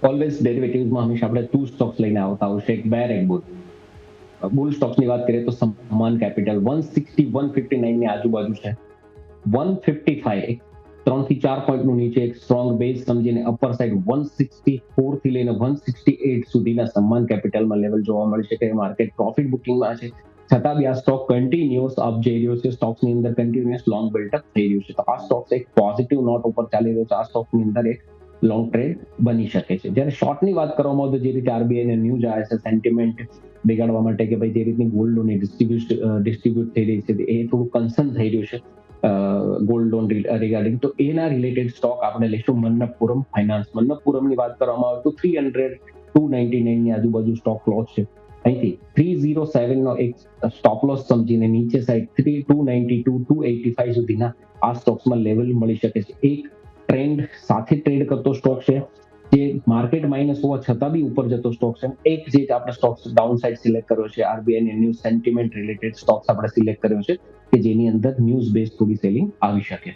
Always ડેરિવેટિવ્સમાં હંમેશા આપણે 2 Stokes લઈને આવતા હોય છે, એક બેર એક બુલ. બુલ સ્ટોક્સની વાત કરીએ તો સમાન કેપિટલ 160 159 ની આજુબાજુ છે. 155 એક 3 થી 4 પોઈન્ટનું નીચે એક સ્ટ્રોંગ બેઝ સમજીને અપર સાઇડ 164 થી લઈને 168 સુધીના સમાન કેપિટલમાં લેવલ જોવા મળી શકે. માર્કેટ પ્રોફિટ બુકિંગમાં છે, છતાં બી આ સ્ટોક કન્ટિન્યુઅસ અપ જઈ રહ્યો છે. સ્ટોક્સની અંદર કન્ટિન્યુઅસ લોંગ બિલ્ડઅપ થઈ રહ્યું છે. તો આ સ્ટોક્સ એક પોઝિટિવ નોટ ઉપર ચાલી રહ્યો છે. આ સ્ટોકની અંદર એક લોંગ ટ્રેડ બની શકે છે. જ્યારે શોર્ટની વાત કરવામાં આવે તો જે રીતે આરબીઆઈને ન્યૂઝ આવે છે સેન્ટિમેન્ટ બિગાડવા માટે કે ભાઈ જે રીતની ગોલ્ડ લોનની ડિસ્ટ્રીબ્યુટ થઈ રહી છે એ થોડું કન્સર્ન થઈ રહ્યું છે ગોલ્ડ લોન રિગાર્ડિંગ. તો એના રિલેટેડ સ્ટોક આપણે લઈશું મન્નપુરમ ફાઇનાન્સ. મન્નપુરમની વાત કરવામાં આવે તો 299 ની આજુબાજુ સ્ટોક લોસ છે. અહીંથી 307 નો એક સ્ટોપ લોસ સમજીને નીચે સાઈડ 292 285 સુધીના આ સ્ટોક્સમાં લેવલ મળી શકે છે. એક ટ્રેન્ડ સાથે ટ્રેડ કરતો સ્ટોક છે, જે માર્કેટ માઇનસ હોવા છતાં બી ઉપર જતો સ્ટોક છે. એક જે આપણે સ્ટોક્સ ડાઉન સાઇડ સિલેક્ટ કર્યો છે RBI news sentiment related stocks આપણે સિલેક્ટ કર્યો છે કે જેની અંદર ન્યૂઝ બેઝ થોડી સેલિંગ આવી શકે.